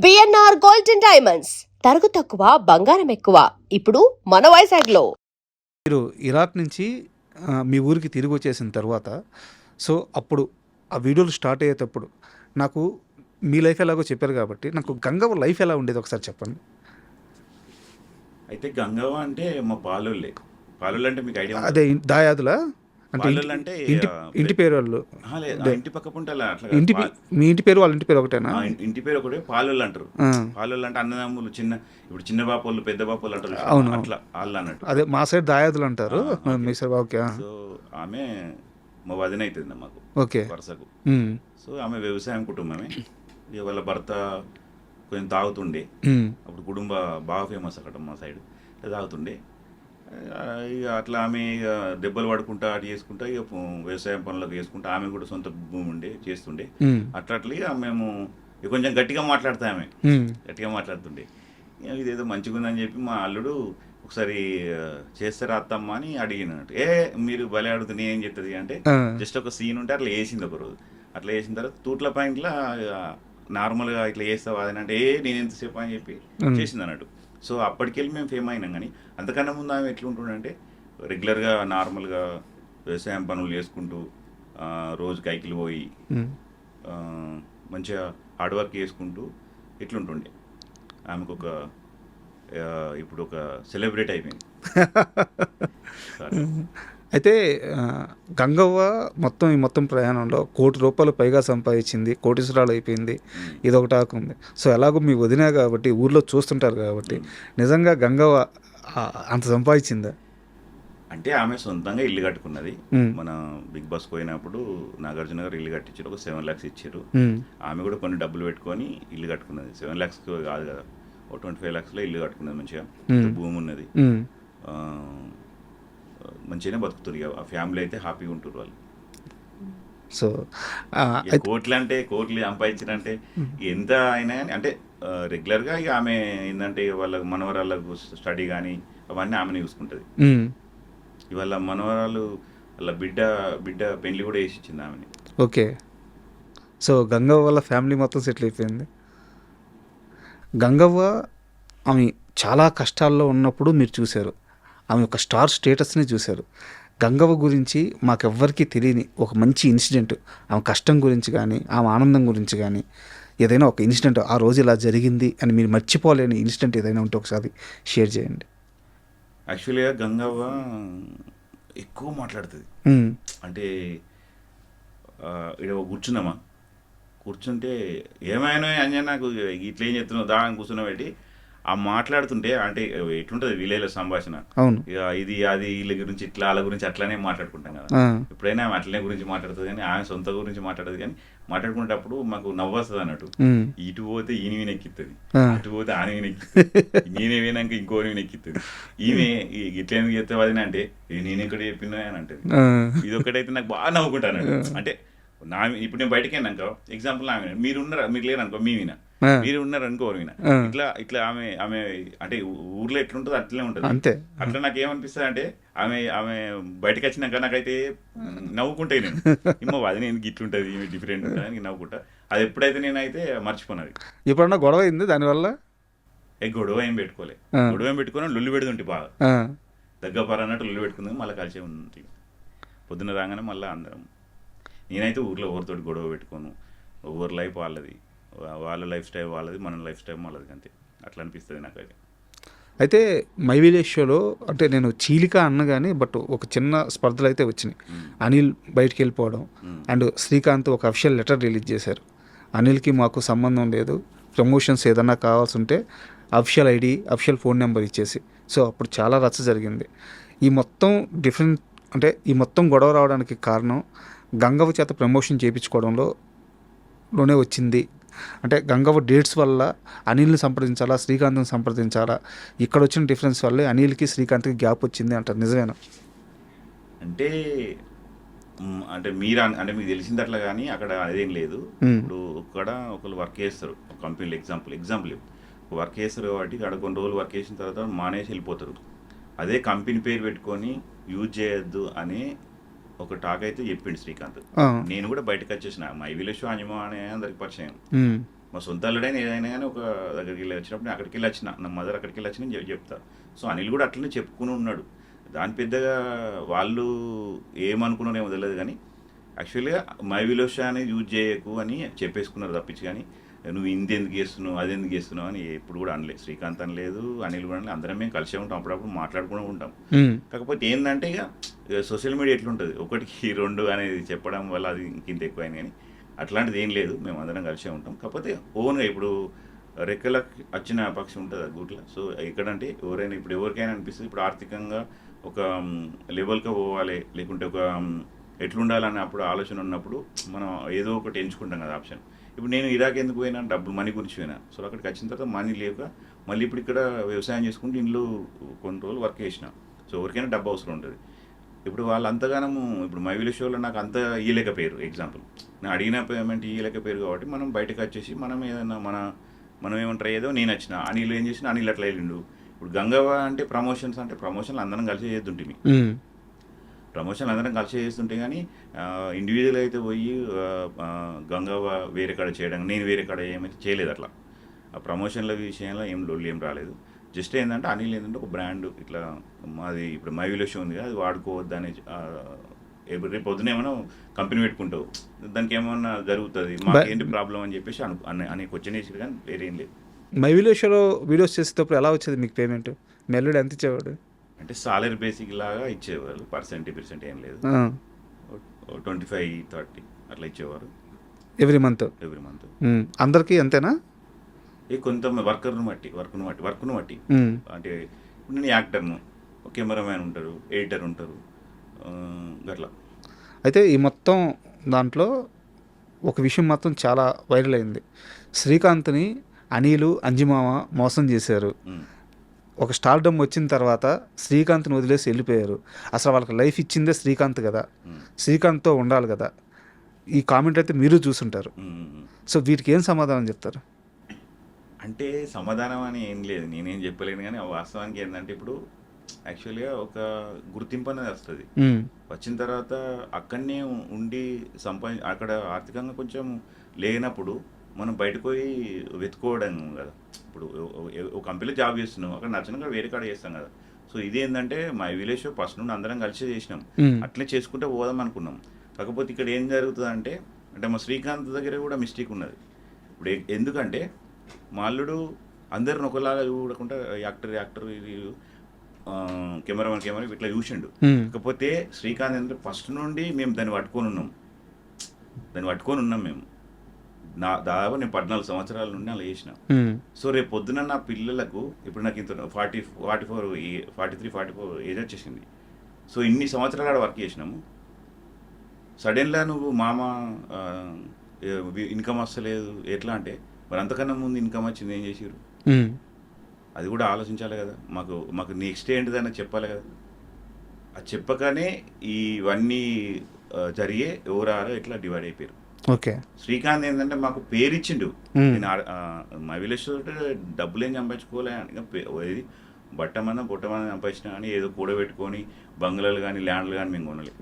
BNR gold and diamonds తరుగు తక్కువ బంగారం ఎక్కువ ఇప్పుడు మన వైజాగ్లో. మీరు ఇరాక్ నుంచి మీ ఊరికి తిరిగి వచ్చేసిన తర్వాత అప్పుడు ఆ వీడియోలు స్టార్ట్ అయ్యేటప్పుడు నాకు మీ లైఫ్ ఎలాగో చెప్పారు కాబట్టి నాకు గంగవ్వ లైఫ్ ఎలా ఉండేది ఒకసారి చెప్పండి. అయితే గంగవ్వ అంటే మా పాలోళ్ళే. పాలోళ్ళు అంటే మీకు ఐడియా అదే దాయాదులా అంటే పాలోళ్ళు అంటే ఇంటి పేరు వాళ్ళు ఇంటి పక్క పుంటలా అట్లా ఇంటి మీ ఇంటి పేరు వాళ్ళ ఇంటి పేరు ఒకటేనా? ఇంటి పేరు ఒకటే పాలోళ్ళు అంటారు. పాలోళ్ళు అంటే అన్నదమ్ములు ఇప్పుడు చిన్న బాపోళ్ళు పెద్ద బాపోళ్ళు అంటారు. అవును, అట్లా వాళ్ళు అన్నట్టు. అదే మా సైడ్ దాయాదులు అంటారు. మీ సైడ్ ఓకే. సో ఆమె మా వదిన అవుతుంది మాకు ఓకే వరుసకు. సో ఆమె వ్యవసాయం కుటుంబమే. ఇక వాళ్ళ భర్త కొంచెం తాగుతుండే. అప్పుడు కుటుంబ బాగా ఫేమస్ అక్కడ మా సైడ్ తాగుతుండే. ఇక అట్లా ఆమె ఇక దెబ్బలు పడుకుంటా అటు చేసుకుంటా ఇక వ్యవసాయం పనులకు చేసుకుంటా. ఆమె కూడా సొంత భూమి ఉండే చేస్తుండే. అట్లా ఇక మేము ఇక కొంచెం గట్టిగా మాట్లాడతా. ఆమె గట్టిగా మాట్లాడుతుండే. ఇదేదో మంచిగా ఉందని చెప్పి మా అల్లుడు ఒకసారి చేస్తారా అత్తమ్మ అని అడిగినట్టు. మీరు భలే అడుగుతుంది ఏం చెప్తుంది అంటే జస్ట్ ఒక సీన్ ఉంటే అట్లా వేసింది ఒకరోజు. అట్లా వేసిన తర్వాత తూట్ల పాయింట్లో నార్మల్గా ఇట్లా చేస్తావా అని అంటే నేను ఎంతసేపు అని చెప్పి చేసింది అన్నట్టు. సో అప్పటికెళ్ళి మేము ఫేమ్ అయినాం. కానీ అంతకన్నా ముందు ఆమె ఎట్లుంటుండంటే రెగ్యులర్గా నార్మల్గా వ్యవసాయం పనులు చేసుకుంటూ రోజు కైకిలు పోయి మంచిగా హార్డ్ వర్క్ చేసుకుంటూ ఇట్లుంటుండే. ఆమెకు ఒక ఇప్పుడు ఒక సెలబ్రిటీ అయిపోయింది. అయితే గంగవ్వ ఈ మొత్తం ప్రయాణంలో ₹1,00,00,000 పైగా సంపాదించింది, కోటీశ్వరాలు అయిపోయింది. ఇది ఒకటి ఆకుంది. సో ఎలాగో మీ వదిన కాబట్టి ఊర్లో చూస్తుంటారు కాబట్టి నిజంగా గంగవ్వ అంత సంపాదించిందా? అంటే ఆమె సొంతంగా ఇల్లు కట్టుకున్నది. మన బిగ్ బాస్ పోయినప్పుడు నాగార్జున గారు ఇల్లు కట్టించారు. ఒక 7 lakhs ఇచ్చారు. ఆమె కూడా కొన్ని డబ్బులు పెట్టుకొని ఇల్లు కట్టుకున్నది. 7 lakhs కాదు కదా, ఒక 25 lakhsలో ఇల్లు కట్టుకున్నది. మంచిగా భూమి ఉన్నది. మంచిగానే బతుకుతారు. ఆ ఫ్యామిలీ అయితే హ్యాపీగా ఉంటారు వాళ్ళు. సో కోట్లు సంపాదించారంటే ఎంత అయినా కానీ అంటే రెగ్యులర్గా ఇక ఆమె ఏంటంటే వాళ్ళ మనవరాళ్ళకు స్టడీ కానీ అవన్నీ ఆమెనే చూసుకుంటుంది. ఇవాళ మనవరాలు వాళ్ళ బిడ్డ పెళ్లి కూడా వేసి ఇచ్చింది ఆమెని. ఓకే. సో గంగవ్వ వాళ్ళ ఫ్యామిలీ మొత్తం సెటిల్ అయిపోయింది. గంగవ్వ ఆమె చాలా కష్టాల్లో ఉన్నప్పుడు మీరు చూశారు. ఆమె ఒక స్టార్ స్టేటస్ని చూశారు. గంగవ్వ గురించి మాకెవ్వరికీ తెలియని ఒక మంచి ఇన్సిడెంట్, ఆమె కష్టం గురించి కానీ ఆమె ఆనందం గురించి కానీ ఏదైనా ఒక ఇన్సిడెంట్ ఆ రోజు ఇలా జరిగింది అని మీరు మర్చిపోలేని ఇన్సిడెంట్ ఏదైనా ఉంటే ఒకసారి షేర్ చేయండి. యాక్చువల్గా గంగవ్వ ఎక్కువ మాట్లాడుతుంది. అంటే ఇక్కడ కూర్చుంటే ఏమైనా అంజన్ నాకు ఇట్లా ఏం చెప్తున్నావు దా అని కూర్చున్న పెట్టి ఆ మాట్లాడుతుంటే అంటే ఎట్లుంటుంది విలేజ్లో సంభాషణ. అవును, ఇక ఇది అది వీళ్ళ గురించి ఇట్లా వాళ్ళ గురించి అట్లానే మాట్లాడుకుంటాం కదా. ఎప్పుడైనా ఆమె అట్లనే గురించి మాట్లాడుతుంది కానీ ఆమె సొంత గురించి మాట్లాడదు. కానీ మాట్లాడుకునేటప్పుడు మాకు నవ్వు వస్తుంది అన్నట్టు. ఇటు పోతే ఈయన వినెక్కిస్తుంది, అటు పోతే ఆమె వినెక్కిస్తుంది, నేనే వినాక ఇంకోని వినెక్కిస్తుంది. ఈమె ఇట్లా ఎందుకు చెప్తే వదిన అంటే నేను ఎక్కడ చెప్పినా అని అంటది. ఇది ఒకటైతే నాకు బాగా నవ్వుకుంటాను. అంటే ఇప్పుడు నేను బయటకి వెళ్ళాక ఎగ్జాంపుల్ ఆమె మీరు లేరనుకో మీ వినా, మీరు ఉన్నారు అనుకో వినా, ఇట్లా ఆమె అంటే ఊర్లో ఎట్లుంటుందో అట్లనే ఉంటుంది. అంతే. అట్లా నాకు ఏమనిపిస్తుంది అంటే ఆమె బయటకు వచ్చినాక నాకైతే నవ్వుకుంటాయి. నేను ఏమో అది నేను ఇట్లుంటుంది ఈమె డిఫరెంట్ ఉంటుంది నవ్వుకుంటా. అది ఎప్పుడైతే నేనైతే మర్చిపోయినది. ఎప్పుడన్నా గొడవ అయింది దానివల్ల? గొడవ ఏం పెట్టుకొని లొల్లి పెడుతుంటే బాగా దగ్గర అన్నట్టు లొల్లి పెట్టుకుంది. మళ్ళీ కలిసే ఉంది. పొద్దున్న రాగానే మళ్ళీ అందరం. నేనైతే ఊర్లో ఎవరితోటి గొడవ పెట్టుకోను. ఎవరి లైఫ్ వాళ్ళది, వాళ్ళ లైఫ్ స్టైల్ వాళ్ళది, మన లైఫ్ స్టైల్ వాళ్ళది. అంతే. అట్లా అనిపిస్తుంది నాకైతే. అయితే మై విలేజ్ షోలో అంటే నేను చీలిక అన్న కానీ బట్ ఒక చిన్న స్పర్ధలు అయితే వచ్చినాయి. అనిల్ బయటికి వెళ్ళిపోవడం అండ్ శ్రీకాంత్ ఒక అఫిషియల్ లెటర్ రిలీజ్ చేశారు. అనిల్కి మాకు సంబంధం లేదు, ప్రమోషన్స్ ఏదన్నా కావాల్సి ఉంటే official ID official phone number ఇచ్చేసి. సో అప్పుడు చాలా రచ్చ జరిగింది. ఈ మొత్తం గొడవ రావడానికి కారణం గంగవ్వ చేత ప్రమోషన్ చేయించుకోవడంలోనే వచ్చింది. అంటే గంగవ్వ డేట్స్ వల్ల అనిల్ని సంప్రదించాలా, శ్రీకాంత్ని సంప్రదించాలా, ఇక్కడ వచ్చిన డిఫరెన్స్ వల్లే అనిల్కి శ్రీకాంత్కి గ్యాప్ వచ్చింది అంటారు. నిజమేనా? అంటే మీకు తెలిసింది అట్లా కానీ అక్కడ అదేం లేదు. ఇప్పుడు ఒకళ్ళు వర్క్ చేస్తారు కంపెనీలో. ఎగ్జాంపుల్ వర్క్ చేస్తారు కాబట్టి అక్కడ కొన్ని రోజులు వర్క్ చేసిన తర్వాత మానేసి వెళ్ళిపోతారు. అదే కంపెనీ పేరు పెట్టుకొని యూజ్ చేయొద్దు అని ఒక టాక్ అయితే చెప్పిండు శ్రీకాంత్. నేను కూడా బయటకు వచ్చేసిన. మై విలేజ్ షో అంజమా అనే అందరికి పరిచయం. మా సొంత అల్లుడైనా ఏదైనా కానీ ఒక దగ్గరికి వెళ్ళి వచ్చినప్పుడు నేను అక్కడికి వెళ్ళి వచ్చిన, నా మదర్ అక్కడికి వెళ్ళి వచ్చిన చెప్తా. సో అనిల్ కూడా అట్లనే చెప్పుకుని ఉన్నాడు. దాని పెద్దగా వాళ్ళు ఏమనుకున్నారేమో తెలియదు కానీ యాక్చువల్గా మై విలోష అనేది యూజ్ చేయకు అని చెప్పేసుకున్నారు తప్పించి, కానీ నువ్వు ఇంత ఎందుకు చేస్తున్నావు అది ఎందుకు చేస్తున్నావు అని ఎప్పుడు కూడా అనలేదు. శ్రీకాంత్ అనలేదు, అనిల్ కూడా అనలేదు. అందరం మేము కలిసే ఉంటాం, అప్పుడప్పుడు మాట్లాడుకుంటూ ఉంటాం. కాకపోతే ఏంటంటే ఇక సోషల్ మీడియా ఎట్లుంటుంది, ఒకటికి రెండు అనేది చెప్పడం వల్ల అది ఇంత ఎక్కువైంది, కానీ అట్లాంటిది ఏం లేదు. మేము అందరం కలిసే ఉంటాం. కాకపోతే ఓన్గా ఇప్పుడు రెక్కలకు వచ్చిన పక్షి ఉంటుంది గూట్ల. సో ఎక్కడంటే ఎవరైనా ఇప్పుడు ఎవరికైనా అనిపిస్తుంది ఇప్పుడు ఆర్థికంగా ఒక లెవెల్కి పోవాలి, లేకుంటే ఒక ఎట్లుండాలని అప్పుడు ఆలోచన ఉన్నప్పుడు మనం ఏదో ఒకటి ఎంచుకుంటాం కదా ఆప్షన్. ఇప్పుడు నేను ఇరాక్ ఎందుకు పోయినా, డబ్బులు మనీ గురించి పోయినా. సో అక్కడికి వచ్చిన తర్వాత మనీ లేక మళ్ళీ ఇప్పుడు ఇక్కడ వ్యవసాయం చేసుకుంటూ ఇంట్లో కొన్ని రోజులు వర్క్ చేసిన. సో ఎవరికైనా డబ్బు అవసరం ఉంటుంది. ఇప్పుడు వాళ్ళు అంతగానము ఇప్పుడు మై విలేజ్ షోలో నాకు అంత ఇయ్యలేకపోయారు. ఎగ్జాంపుల్ నేను అడిగిన పేమెంట్ ఇయ్యలేకపోయారు కాబట్టి మనం బయటకు వచ్చేసి మనం ఏదైనా మనం ఏమంటారు ఏదో నేను వచ్చిన అనిల్ ఏం చేసిన అనిల్ అట్లా వెళ్ళిండు. ఇప్పుడు గంగవ్వ అంటే ప్రమోషన్లు అందరం కలిసి చేస్తుంటే ప్రమోషన్లు అందరం కలిసి చేస్తుంటే కానీ ఇండివిజువల్ అయితే పోయి గంగవ్వ వేరే కాడ చేయడం, నేను వేరే కాడ ఏమైతే చేయలేదు. అట్లా ఆ ప్రమోషన్ల విషయంలో ఏం రాలేదు. జస్ట్ ఏంటంటే అనిల్ ఏంటంటే ఒక బ్రాండ్ ఇట్లా మాది ఇప్పుడు మై విలేజ్ షో ఉంది కదా, అది వాడుకోవద్దు అని రేపు పొద్దున ఏమైనా కంపెనీ పెట్టుకుంటావు, దానికి ఏమన్నా జరుగుతుంది, మాకు ఏంటి ప్రాబ్లం అని చెప్పేసి అనే క్వశ్చన్ వేసారు, కానీ వేరే ఏం లేదు. మై విలేజ్ షోలో వీడియోస్ చేసేటప్పుడు ఎలా వచ్చేది మీకు పేమెంట్? మెల్లుడు ఎంత ఇచ్చేవాడు? అంటే సాలరీ బేసిక్ లాగా ఇచ్చేవారు, పర్సెంట్ ఏం లేదు. 25-30 అట్లా ఇచ్చేవారు ఎవ్రీ మంత్. అందరికీ అంతేనా? కొంత వర్క్ను బట్టి అంటే ఇప్పుడు నేను యాక్టర్ను, కెమెరామ్యాన్ ఉంటారు, ఎడిటర్ ఉంటారు, అట్లా. అయితే ఈ మొత్తం దాంట్లో ఒక విషయం మాత్రం చాలా వైరల్ అయింది. శ్రీకాంత్ని అనిలు అంజిమామ మోసం చేశారు. ఒక స్టార్డమ్ వచ్చిన తర్వాత శ్రీకాంత్ని వదిలేసి వెళ్ళిపోయారు. అసలు వాళ్ళకి లైఫ్ ఇచ్చిందే శ్రీకాంత్ కదా, శ్రీకాంత్తో ఉండాలి కదా. ఈ కామెంట్ అయితే మీరు చూసుంటారు. సో వీటికి ఏం సమాధానం చెప్తారు? అంటే సమాధానం అని ఏం లేదు, నేనేం చెప్పలేను. కానీ వాస్తవానికి ఏంటంటే ఇప్పుడు యాక్చువల్గా ఒక గుర్తింపు అనేది వస్తుంది. వచ్చిన తర్వాత అక్కడనే ఉండి అక్కడ ఆర్థికంగా కొంచెం లేనప్పుడు మనం బయటకు పోయి వెతుకోవడం కదా. ఇప్పుడు ఒక కంపెనీలో జాబ్ చేస్తున్నాం, అక్కడ నచ్చినగా వేరే కాడ చేస్తాం కదా. సో ఇది ఏంటంటే మై విలేజ్ షో ఫస్ట్ నుండి అందరం కలిసి చేసినాం, అట్లే చేసుకుంటే పోదాం అనుకున్నాం. కాకపోతే ఇక్కడ ఏం జరుగుతుంది అంటే మా శ్రీకాంత్ దగ్గర కూడా మిస్టేక్ ఉన్నది. ఇప్పుడు ఎందుకంటే మా అల్లుడు అందరిని ఒకలాగా చూడకుండా యాక్టర్ కెమెరామెన్ ఇట్లా చూసిండు. కాకపోతే శ్రీకాంత్ ఏంటంటే ఫస్ట్ నుండి మేము దాన్ని పట్టుకొని ఉన్నాం మేము. దాదాపు నేను 14 సంవత్సరాల నుండి అలా చేసిన. సో రేపు పొద్దున నా పిల్లలకు ఇప్పుడు నాకు ఇంత 43-44 ఏజ్ వచ్చేసింది. సో ఇన్ని సంవత్సరాలు ఆడ వర్క్ చేసినాము. సడన్గా నువ్వు మామ ఇన్కమ్ వస్తలేదు ఎట్లా అంటే, మరి అంతకన్నా ముందు ఇన్కమ్ వచ్చింది ఏం చేసారు? అది కూడా ఆలోచించాలి కదా. మాకు నెక్స్ట్ ఏంటిదని చెప్పాలి కదా. అది చెప్పగానే ఇవన్నీ జరిగే ఎవరారో ఇట్లా డివైడ్ అయిపోయారు. ఓకే. శ్రీకాంత్ ఏంటంటే మాకు పేరు ఇచ్చిండు. నేను మై విలేజ్ డబ్బులు ఏం సంపాదించుకోలే, బొట్టమన్నా సంపాదించిన కానీ ఏదో కూడబెట్టుకొని బంగ్లాలు కానీ ల్యాండ్లు కానీ మేము కొనలేదు.